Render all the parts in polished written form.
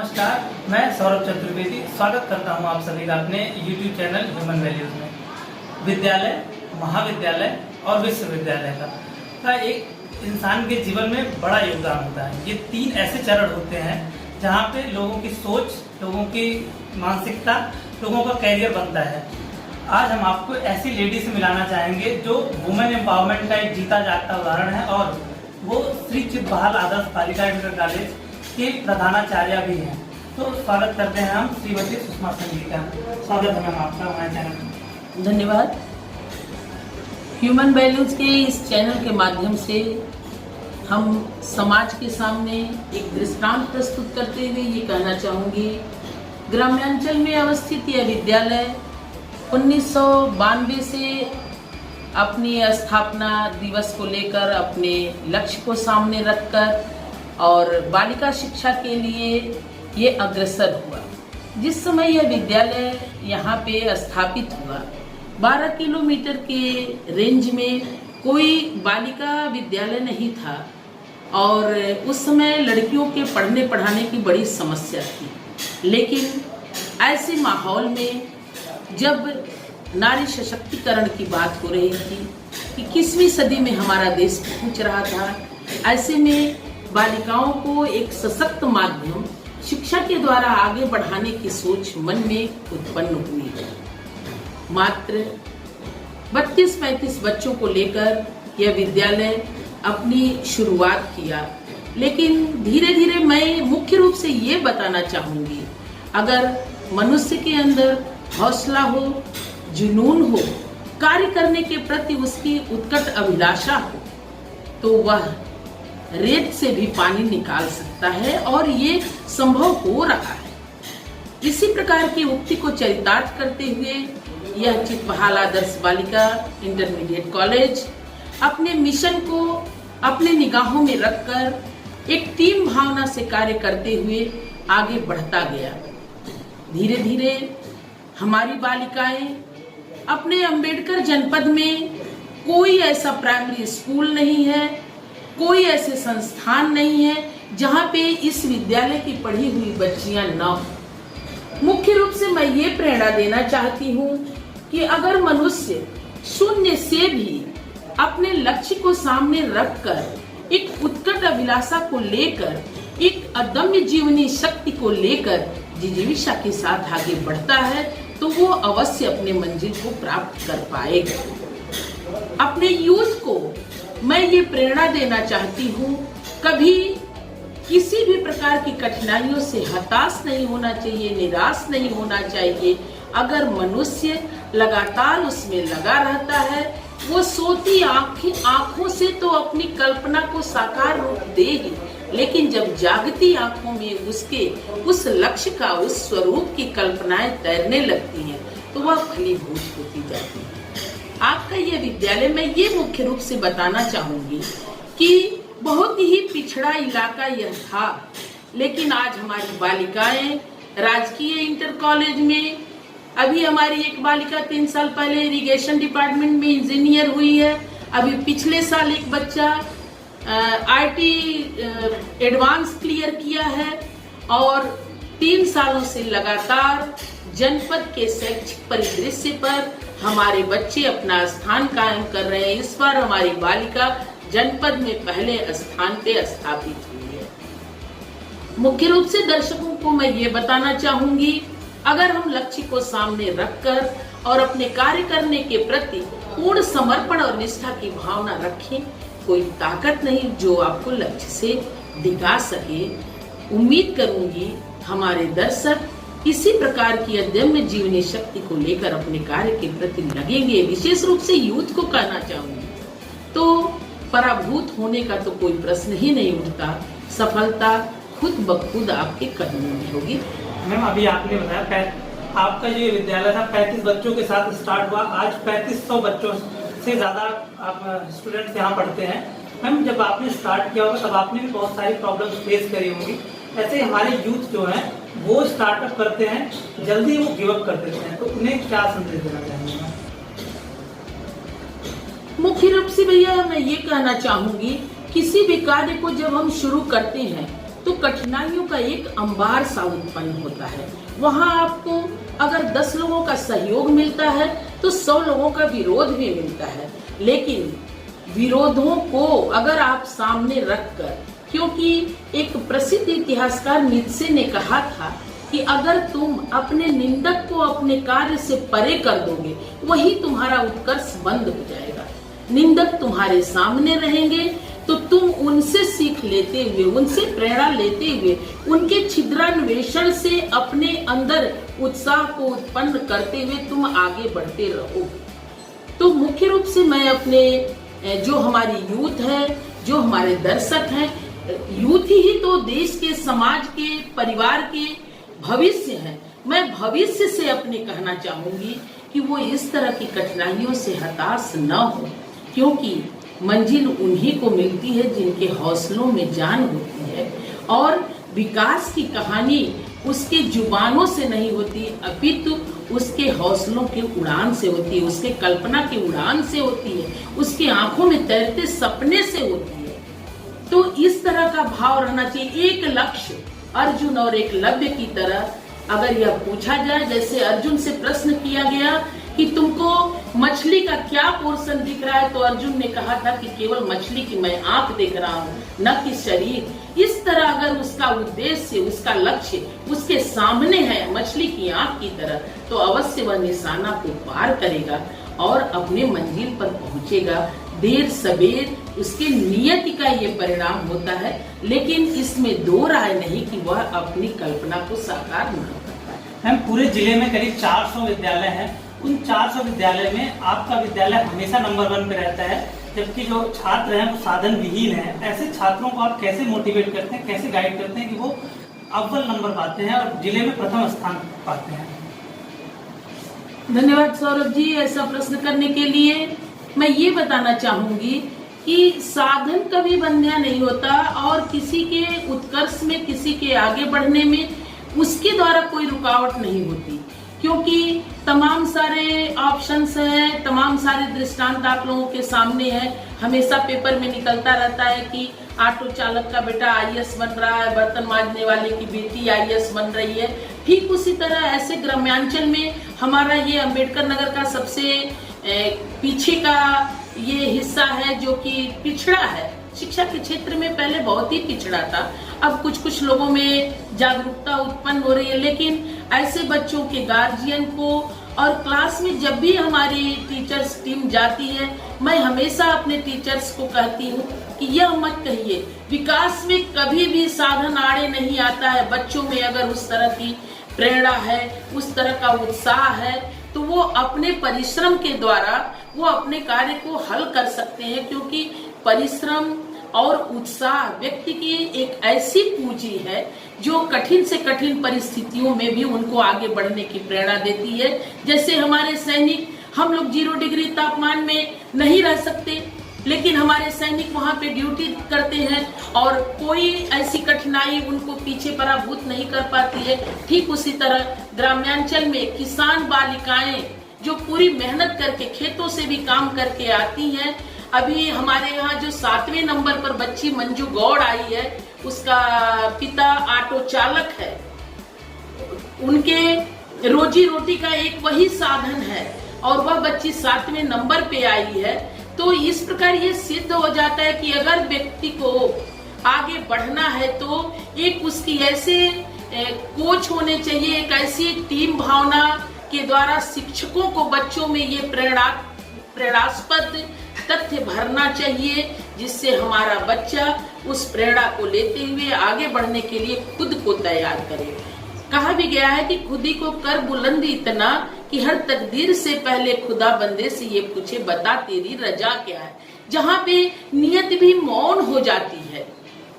नमस्कार, मैं सौरभ चतुर्वेदी स्वागत करता हूं आप सभी का अपने YouTube चैनल ह्यूमन वैल्यूज में। विद्यालय, महाविद्यालय और विश्वविद्यालय का एक इंसान के जीवन में बड़ा योगदान होता है। ये तीन ऐसे चरण होते हैं जहां पे लोगों की सोच, लोगों की मानसिकता, लोगों का कैरियर बनता है। आज हम आपको ऐसी लेडी से मिलाना चाहेंगे जो वुमेन एम्पावरमेंट का एक जीता जागता उदाहरण है और वो श्री चित्त बहाल आदर्श बालिका इंटर कॉलेज के प्रधानाचार्य भी हैं। तो स्वागत करते हैं हम श्रीमती सुषमा सिंह जी का। स्वागत है मैम आपका हमारे चैनल में। धन्यवाद। ह्यूमन वैल्यूज के इस चैनल के माध्यम से हम समाज के सामने एक दृष्टांत प्रस्तुत करते हुए ये कहना चाहूँगी, ग्रामांचल में अवस्थित यह विद्यालय 1992 से अपनी स्थापना दिवस को लेकर अपने लक्ष्य को सामने रखकर और बालिका शिक्षा के लिए ये अग्रसर हुआ। जिस समय यह विद्यालय यहाँ पे स्थापित हुआ, 12 किलोमीटर के रेंज में कोई बालिका विद्यालय नहीं था और उस समय लड़कियों के पढ़ने पढ़ाने की बड़ी समस्या थी। लेकिन ऐसे माहौल में जब नारी सशक्तिकरण की बात हो रही थी कि 21वीं सदी में हमारा देश पहुंच रहा था, ऐसे में बालिकाओं को एक सशक्त माध्यम शिक्षा के द्वारा आगे बढ़ाने की सोच मन में उत्पन्न हुई है। मात्र 32-35 बच्चों को लेकर यह विद्यालय अपनी शुरुआत किया, लेकिन धीरे धीरे मैं मुख्य रूप से ये बताना चाहूँगी, अगर मनुष्य के अंदर हौसला हो, जुनून हो, कार्य करने के प्रति उसकी उत्कट अभिलाषा हो, तो वह रेत से भी पानी निकाल सकता है और ये संभव हो रहा है। इसी प्रकार की उक्ति को चरितार्थ करते हुए यह चित्त बहाल आदर्श बालिका इंटरमीडिएट कॉलेज अपने मिशन को अपने निगाहों में रखकर एक टीम भावना से कार्य करते हुए आगे बढ़ता गया। धीरे धीरे हमारी बालिकाएं अपने अंबेडकर जनपद में कोई ऐसा प्राइमरी स्कूल नहीं है, कोई ऐसे संस्थान नहीं है जहां पे इस विद्यालय की पढ़ी हुई बच्चियां न हो। मुख्य रूप से मैं ये प्रेरणा देना चाहती हूँ कि अगर मनुष्य शून्य से भी अपने लक्ष्य को सामने रखकर एक उत्कट अभिलाषा को लेकर, एक अदम्य जीवनी शक्ति को लेकर जिजीविषा के साथ आगे बढ़ता है तो वो अवश्य अपने मंजिल को प्राप्त कर पाएगा। अपने यूथ को मैं ये प्रेरणा देना चाहती हूँ, कभी किसी भी प्रकार की कठिनाइयों से हताश नहीं होना चाहिए, निराश नहीं होना चाहिए। अगर मनुष्य लगातार उसमें लगा रहता है, वो सोती आंखों से तो अपनी कल्पना को साकार रूप देगी, लेकिन जब जागती आंखों में उसके उस लक्ष्य का, उस स्वरूप की कल्पनाएं तैरने लगती हैं तो वह फलीभूत होती जाती है। आपका ये विद्यालय, मैं ये मुख्य रूप से बताना चाहूंगी कि बहुत ही पिछड़ा इलाका यह था, लेकिन आज हमारी बालिकाएं राजकीय इंटर कॉलेज में, अभी हमारी एक बालिका 3 साल पहले इरिगेशन डिपार्टमेंट में इंजीनियर हुई है। अभी पिछले साल एक बच्चा IT एडवांस क्लियर किया है और 3 सालों से लगातार जनपद के शैक्षिक परिदृश्य पर हमारे बच्चे अपना स्थान कायम कर रहे हैं। इस बार हमारी बालिका जनपद में पहले स्थान पे स्थापित हुई है। मुख्य रूप से दर्शकों को मैं ये बताना चाहूंगी, अगर हम लक्ष्य को सामने रखकर और अपने कार्य करने के प्रति पूर्ण समर्पण और निष्ठा की भावना रखें, कोई ताकत नहीं जो आपको लक्ष्य से दिखा सके। उम्मीद करूंगी हमारे दर्शक इसी प्रकार की अदम्य जीवनी शक्ति को लेकर अपने कार्य के प्रति लगेंगे। विशेष रूप से यूथ को कहना चाहूंगी, तो पराभूत होने का तो कोई प्रश्न ही नहीं उठता, सफलता खुद ब खुद आपके कदमों में होगी। मैम, अभी आपने बताया आपका जो विद्यालय था 35 बच्चों के साथ स्टार्ट हुआ, आज 3500 बच्चों से ज्यादा आप स्टूडेंट्स यहाँ पढ़ते हैं। मैम, जब आपने स्टार्ट किया होगा तब आपने भी बहुत सारी प्रॉब्लम्स फेस करी होंगी। ऐसे हमारे यूथ जो है वो स्टार्टअप करते हैं, जल्दी वो गिव अप कर देते हैं, तो उन्हें क्या संदेश देना चाहेंगे? मुख्य रूप से भैया मैं ये कहना चाहूंगी, किसी भी कार्य को जब हम शुरू करते हैं तो कठिनाइयों का एक अंबार सा उत्पन्न होता है। वहाँ आपको अगर 10 लोगों का सहयोग मिलता है तो 100 लोगों का विरोध भी मिलता है। लेकिन विरोधों को अगर आप सामने रखकर, क्योंकि एक प्रसिद्ध इतिहासकार नीत्शे ने कहा था कि अगर तुम अपने निंदक को अपने कार्य से परे कर दोगे, वही तुम्हारा उत्कर्ष बंद हो जाएगा। निंदक तुम्हारे सामने रहेंगे तो तुम उनसे सीख लेते हुए, उनसे प्रेरणा लेते हुए, उनके छिद्रान्वेषण से अपने अंदर उत्साह को उत्पन्न करते हुए तुम आगे बढ़ते रहोगे। तो मुख्य रूप से मैं अपने जो हमारी यूथ है, जो हमारे दर्शक हैं, यूथ ही तो देश के, समाज के, परिवार के भविष्य है। मैं भविष्य से अपने कहना चाहूंगी कि वो इस तरह की कठिनाइयों से हताश न हो, क्योंकि मंजिल उन्हीं को मिलती है जिनके हौसलों में जान होती है। और विकास की कहानी उसके जुबानों से नहीं होती, अपितु उसके हौसलों के उड़ान से होती है, उसके कल्पना की उड़ान से होती है, उसकी आंखों में तैरते सपने से होती है। तो इस तरह का भाव रहना चाहिए। एक लक्ष्य अर्जुन और एकलव्य की तरह अगर यह पूछा जाए, जैसे अर्जुन से प्रश्न किया गया कि तुमको मछली का क्या पोर्शन दिख रहा है, तो अर्जुन ने कहा था कि केवल मछली की मैं आंख देख रहा हूँ, न कि शरीर। इस तरह अगर उसका उद्देश्य, उसका लक्ष्य उसके सामने है मछली की आंख की तरह, तो अवश्य वह निशाना को पार करेगा और अपने मंजिल पर पहुंचेगा। देर सवेर उसके नियति का ये परिणाम होता है, लेकिन इसमें दो राय नहीं कि वह अपनी कल्पना को साकार नहीं करता है। मैम, पूरे जिले में करीब 400 विद्यालय हैं। उन 400 विद्यालय में आपका विद्यालय हमेशा नंबर 1 पे रहता है, जबकि जो छात्र हैं वो साधन विहीन हैं। ऐसे छात्रों को आप कैसे मोटिवेट करते हैं, कैसे गाइड करते हैं कि वो अव्वल नंबर पाते हैं और जिले में प्रथम स्थान पाते हैं? धन्यवाद सौरभ जी ऐसा प्रश्न करने के लिए। मैं ये बताना चाहूंगी कि साधन कभी बंध्या नहीं होता और किसी के उत्कर्ष में, किसी के आगे बढ़ने में उसके द्वारा कोई रुकावट नहीं होती, क्योंकि तमाम सारे ऑप्शंस हैं, तमाम सारे दृष्टांत आप लोगों के सामने है। हमेशा पेपर में निकलता रहता है कि ऑटो चालक का बेटा IAS बन रहा है, बर्तन मांजने वाले की बेटी IAS बन रही है। ठीक उसी तरह ऐसे ग्राम्यांचल में हमारा ये अंबेडकर नगर का सबसे पीछे का ये हिस्सा है जो कि पिछड़ा है। शिक्षा के क्षेत्र में पहले बहुत ही पिछड़ा था, अब कुछ कुछ लोगों में जागरूकता उत्पन्न हो रही है। लेकिन ऐसे बच्चों के गार्जियन को, और क्लास में जब भी हमारी टीचर्स टीम जाती है, मैं हमेशा अपने टीचर्स को कहती हूँ कि यह मत कहिए विकास में कभी भी साधन आड़े नहीं आता है। बच्चों में अगर उस तरह की प्रेरणा है, उस तरह का उत्साह है, तो वो अपने परिश्रम के द्वारा वो अपने कार्य को हल कर सकते हैं, क्योंकि परिश्रम और उत्साह व्यक्ति की एक ऐसी पूंजी है जो कठिन से कठिन परिस्थितियों में भी उनको आगे बढ़ने की प्रेरणा देती है। जैसे हमारे सैनिक, हम लोग 0 डिग्री तापमान में नहीं रह सकते, लेकिन हमारे सैनिक वहां पे ड्यूटी करते हैं और कोई ऐसी कठिनाई उनको पीछे पराभूत नहीं कर पाती है। ठीक उसी तरह ग्राम्यांचल में किसान बालिकाएं जो पूरी मेहनत करके खेतों से भी काम करके आती हैं। अभी हमारे यहाँ जो 7वें नंबर पर बच्ची मंजू गौड़ आई है, उसका पिता ऑटो चालक है, उनके रोजी रोटी का एक वही साधन है और वह बच्ची 7वें नंबर पे आई है। तो इस प्रकार ये सिद्ध हो जाता है कि अगर व्यक्ति को आगे बढ़ना है तो एक उसकी ऐसे कोच होने चाहिए, एक ऐसी टीम भावना के द्वारा शिक्षकों को बच्चों में ये प्रेरणास्पद तथ्य भरना चाहिए, जिससे हमारा बच्चा उस प्रेरणा को लेते हुए आगे बढ़ने के लिए खुद को तैयार करे। कहा भी गया है कि खुदी को कर बुलंद इतना कि हर तकदीर से पहले खुदा बंदे से ये पूछे बता तेरी रजा क्या है। जहाँ पे नियत भी मौन हो जाती है,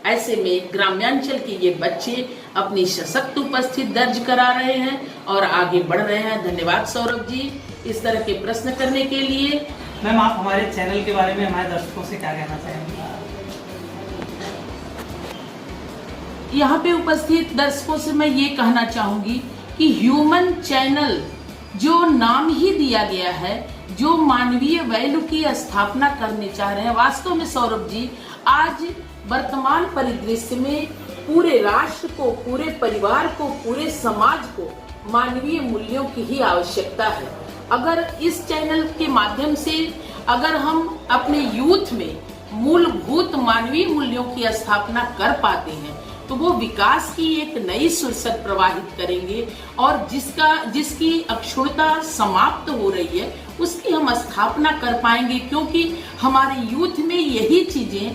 ऐसे में ग्राम्यांचल के ये बच्चे अपनी सशक्त उपस्थिति दर्ज करा रहे हैं और आगे बढ़ रहे हैं। धन्यवाद सौरभ जी इस तरह के प्रश्न करने के लिए। मैम, आप हमारे चैनल के बारे में हमारे दर्शकों से क्या कहना चाहेंगे? यहाँ पे उपस्थित दर्शकों से मैं ये कहना चाहूंगी कि ह्यूमन चैनल जो नाम ही दिया गया है, जो मानवीय वैल्यू की स्थापना करने चाह रहे हैं, वास्तव में सौरभ जी आज वर्तमान परिदृश्य में पूरे राष्ट्र को, पूरे परिवार को, पूरे समाज को मानवीय मूल्यों की ही आवश्यकता है। अगर इस चैनल के माध्यम से अगर हम अपने यूथ में मूलभूत मानवीय मूल्यों की स्थापना कर पाते हैं तो वो विकास की एक नई सुरसत प्रवाहित करेंगे और जिसकी अक्षुण्णता समाप्त हो रही है उसकी हम स्थापना कर पाएंगे, क्योंकि हमारे यूथ में यही चीजें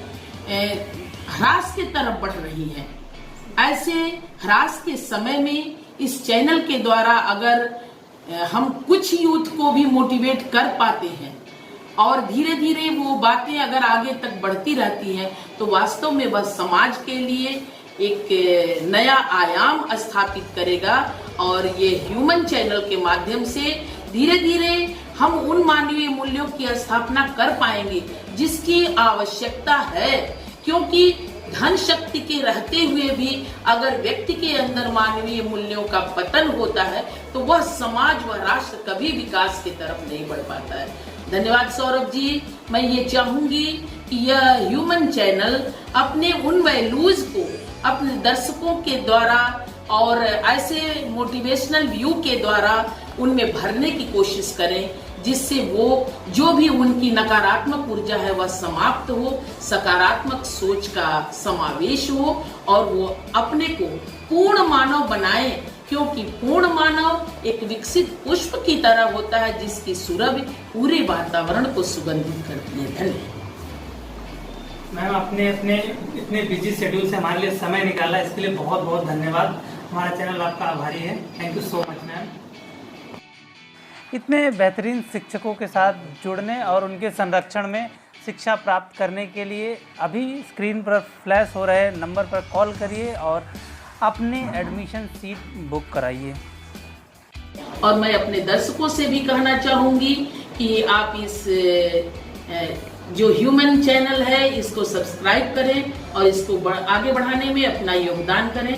ह्रास की तरफ बढ़ रही हैं। ऐसे ह्रास के समय में इस चैनल के द्वारा अगर हम कुछ यूथ को भी मोटिवेट कर पाते हैं और धीरे धीरे वो बातें अगर आगे तक बढ़ती रहती हैं तो वास्तव में वह समाज के लिए एक नया आयाम स्थापित करेगा और ये ह्यूमन चैनल के माध्यम से धीरे धीरे हम उन मानवीय मूल्यों की स्थापना कर पाएंगे जिसकी आवश्यकता है, क्योंकि धन शक्ति के रहते हुए भी अगर व्यक्ति के अंदर मानवीय मूल्यों का पतन होता है तो वह समाज व राष्ट्र कभी विकास की तरफ नहीं बढ़ पाता है। धन्यवाद सौरभ जी। मैं ये चाहूंगी कि यह ह्यूमन चैनल अपने उन वैल्यूज को अपने दर्शकों के द्वारा और ऐसे मोटिवेशनल व्यू के द्वारा उनमें भरने की कोशिश करें, जिससे वो जो भी उनकी नकारात्मक ऊर्जा है वह समाप्त हो, सकारात्मक सोच का समावेश हो और वो अपने को पूर्ण मानव बनाए, क्योंकि पूर्ण मानव एक विकसित पुष्प की तरह होता है जिसकी सुरभि पूरे वातावरण को सुगंधित करती है। धन्यवाद मैम, आपने अपने इतने बिजी शेड्यूल से हमारे लिए समय निकाला, इसके लिए बहुत बहुत धन्यवाद। हमारा चैनल आपका आभारी है। Thank you so much ma'am. इतने बेहतरीन शिक्षकों के साथ जुड़ने और उनके संरक्षण में शिक्षा प्राप्त करने के लिए अभी स्क्रीन पर फ्लैश हो रहे नंबर पर कॉल करिए और अपनी एडमिशन सीट बुक कराइए। और मैं अपने दर्शकों से भी कहना चाहूंगी कि आप इस जो ह्यूमन चैनल है इसको सब्सक्राइब करें और इसको आगे बढ़ाने में अपना योगदान करें।